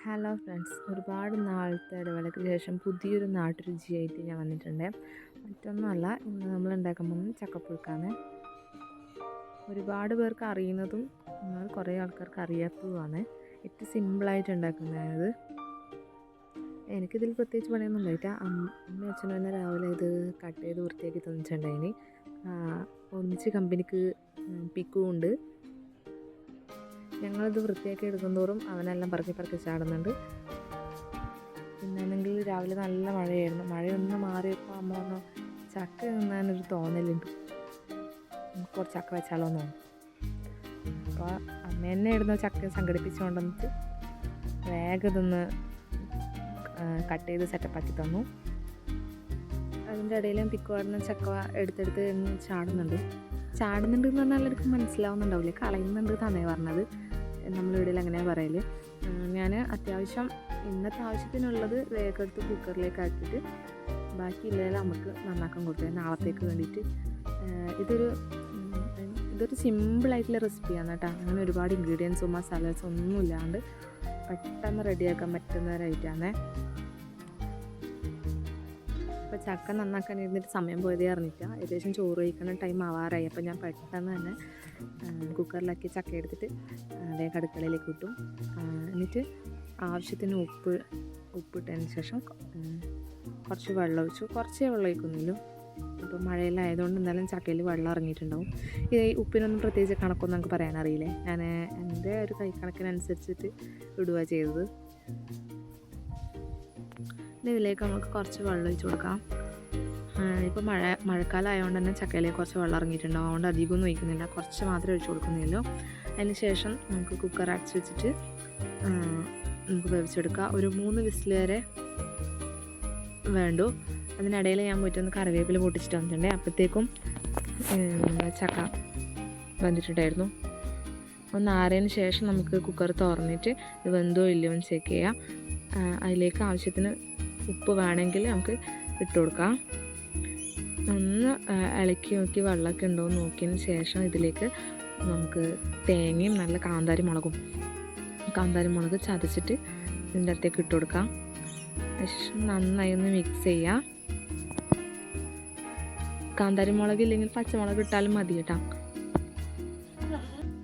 Hello friends, ഒരുപാട് നാളത്തെ ഇടവേളയ്ക്ക് ശേഷം പുതിയൊരു നാട്ടുരുചിയായിട്ട് ഞാൻ വന്നിട്ടുണ്ട്. മറ്റൊന്നുമല്ല, ഇന്ന് നമ്മൾ ഉണ്ടാക്കാൻ പോകുന്നത് ചക്കപ്പുഴുക്കാണ്. ഒരുപാട് പേർക്ക് അറിയുന്നതും എന്നാൽ കുറേ ആൾക്കാർക്ക് അറിയാത്തതുമാണ്. ഏറ്റവും സിമ്പിളായിട്ട് ഉണ്ടാക്കുന്നത്. എനിക്കിതിൽ പ്രത്യേകിച്ച് പണിയൊന്നും ഉണ്ടായിട്ട. അമ്മ അച്ഛനും തന്നെ രാവിലെ ഇത് കട്ട് ചെയ്ത് വൃത്തിയാക്കി തന്നിട്ടുണ്ടായിന്. ഒന്നിച്ച് കമ്പനിക്ക് പിക്കും ഉണ്ട്. ഞങ്ങളിത് വൃത്തിയാക്കി എടുക്കുന്തോറും അവനെല്ലാം പറക്കി ചാടുന്നുണ്ട്. പിന്നാണെങ്കിൽ രാവിലെ നല്ല മഴയായിരുന്നു. മഴയൊന്ന് മാറിയപ്പോൾ അമ്മ പറഞ്ഞു ചക്ക തിന്നാനൊരു തോന്നലുണ്ട്, കുറച്ച് ചക്ക വെച്ചാലോ എന്ന്. അപ്പോൾ അമ്മ തന്നെ ഇടുന്ന ചക്ക സംഘടിപ്പിച്ചുകൊണ്ടെന്നിട്ട് വേഗം ഇതൊന്ന് കട്ട് ചെയ്ത് സെറ്റപ്പാക്കി തന്നു. അതിൻ്റെ ഇടയിലും പിക്കുവാടുന്ന ചക്ക എടുത്തെടുത്ത് ചാടുന്നുണ്ട് എന്ന് പറഞ്ഞാൽ എനിക്ക് മനസ്സിലാവുന്നുണ്ടാവില്ല. കളയുന്നുണ്ട് തന്നെ പറഞ്ഞത്. നമ്മളിവിടെ അങ്ങനെയാണ് പറയൽ. ഞാൻ അത്യാവശ്യം ഇന്നത്തെ ആവശ്യത്തിനുള്ളത് വേഗം എടുത്ത് കുക്കറിലേക്ക് ആക്കിയിട്ട് ബാക്കിയുള്ളതെല്ലാം നമുക്ക് നന്നാക്കാൻ കൊടുത്തത് നാളത്തേക്ക് വേണ്ടിയിട്ട്. ഇതൊരു സിമ്പിളായിട്ടുള്ള റെസിപ്പിയാണ് കേട്ടോ. അങ്ങനെ ഒരുപാട് ഇൻഗ്രീഡിയൻസും മസാലാസും ഒന്നും ഇല്ലാണ്ട് പെട്ടെന്ന് റെഡിയാക്കാൻ പറ്റുന്ന ഒരു ഐറ്റമാണ്. അപ്പോൾ ചക്ക നന്നാക്കാൻ ഇരുന്നിട്ട് സമയം പോയതേ അറിഞ്ഞില്ല. ഏകദേശം ചോറ് കഴിക്കുന്ന ടൈം ആവാറായി. അപ്പോൾ ഞാൻ പെട്ടെന്ന് തന്നെ കുക്കറിലാക്കി ചക്ക എടുത്തിട്ട് വേഗം അടുക്കളയിലേക്ക് ഇട്ടു. എന്നിട്ട് ആവശ്യത്തിന് ഉപ്പിട്ടതിന് ശേഷം കുറച്ച് വെള്ളം ഒഴിച്ചു. കുറച്ചേ വെള്ളം ഒഴിക്കുന്നില്ലോ. ഇപ്പോൾ മഴയിലായതുകൊണ്ട് എന്തായാലും ചക്കയിൽ വെള്ളം ഇറങ്ങിയിട്ടുണ്ടാവും. ഈ ഉപ്പിനൊന്നും പ്രത്യേകിച്ച് കണക്കൊന്നും നമുക്ക് പറയാനറിയില്ലേ. ഞാൻ എൻ്റെ ഒരു കൈക്കണക്കിനനുസരിച്ചിട്ട് ഇടുക ചെയ്തത്. ഇതിലേക്ക് നമുക്ക് കുറച്ച് വെള്ളം ഒഴിച്ച് കൊടുക്കാം. ഇപ്പോൾ മഴക്കാലം ആയതുകൊണ്ട് തന്നെ ചക്കയിലേക്ക് കുറച്ച് വെള്ളം ഇറങ്ങിയിട്ടുണ്ടാവും. അതുകൊണ്ട് അധികമൊന്നും ഒഴിക്കുന്നില്ല, കുറച്ച് മാത്രമേ ഒഴിച്ച് കൊടുക്കുന്നുള്ളൂ. അതിന് ശേഷം നമുക്ക് കുക്കർ അടച്ച് വെച്ചിട്ട് നമുക്ക് വേവിച്ചെടുക്കാം. ഒരു 3 വിസിൽ വരെ വേണ്ടു. അതിനിടയിൽ ഞാൻ പോയിട്ടൊന്ന് കറിവേപ്പില പൊട്ടിച്ചിട്ട് വന്നിട്ടുണ്ട്. അപ്പോഴത്തേക്കും ചക്ക വന്നിട്ടുണ്ടായിരുന്നു. ഒന്ന് ആറിയതിന് ശേഷം നമുക്ക് കുക്കർ തുറന്നിട്ട് ഇത് വെന്തോ ഇല്ലയോ എന്ന് ചെക്ക് ചെയ്യാം. അതിലേക്ക് ആവശ്യത്തിന് ഉപ്പ് വേണമെങ്കിൽ നമുക്ക് ഇട്ട് കൊടുക്കാം. ഒന്ന് ഇളക്കി നോക്കി വെള്ളമൊക്കെ ഉണ്ടോ എന്ന് നോക്കിയതിന് ശേഷം ഇതിലേക്ക് നമുക്ക് തേങ്ങയും നല്ല കാന്താരി മുളക് ചതച്ചിട്ട് ഇതിൻ്റെ അടുത്തേക്ക് ഇട്ട് കൊടുക്കാം. ശേഷം നന്നായി ഒന്ന് മിക്സ് ചെയ്യാം. കാന്താരി മുളക് ഇല്ലെങ്കിൽ പച്ചമുളക് ഇട്ടാലും മതി കേട്ടോ.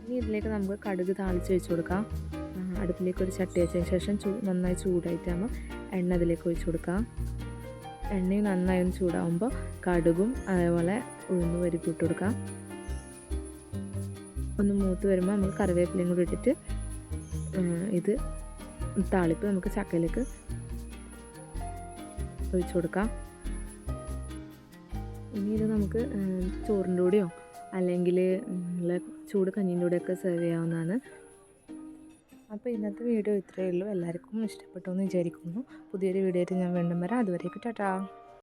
ഇനി ഇതിലേക്ക് നമുക്ക് കടുക് താളിച്ച് വെച്ച് കൊടുക്കാം. അടുപ്പിലേക്ക് ഒരു ചട്ടി വെച്ചതിന് ശേഷം നന്നായി ചൂടായിട്ടാകുമ്പോൾ എണ്ണ അതിലേക്ക് ഒഴിച്ച് കൊടുക്കാം. എണ്ണയും നന്നായി ഒന്ന് ചൂടാകുമ്പോൾ കടുകും അതേപോലെ ഉഴുന്ന് പരിപ്പ് ഇട്ട് കൊടുക്കാം. ഒന്ന് മൂത്ത് വരുമ്പോൾ നമുക്ക് കറിവേപ്പിലയും കൂടി ഇട്ടിട്ട് ഇത് താളിപ്പ് നമുക്ക് ചക്കയിലേക്ക് ഒഴിച്ച് കൊടുക്കാം. ഇനി ഇത് നമുക്ക് ചോറിൻ്റെ കൂടെയോ അല്ലെങ്കിൽ നല്ല ചൂട് കഞ്ഞീൻ്റെ കൂടെയൊക്കെ സെർവ് ചെയ്യാവുന്നതാണ്. അപ്പോൾ ഇന്നത്തെ വീഡിയോ ഇത്രയേ ഉള്ളൂ. എല്ലാവർക്കും ഇഷ്ടപ്പെട്ടു എന്ന് വിചാരിക്കുന്നു. പുതിയൊരു വീഡിയോ ആയിട്ട് ഞാൻ വീണ്ടും വരാം. അതുവരേക്കും ടാറ്റാ.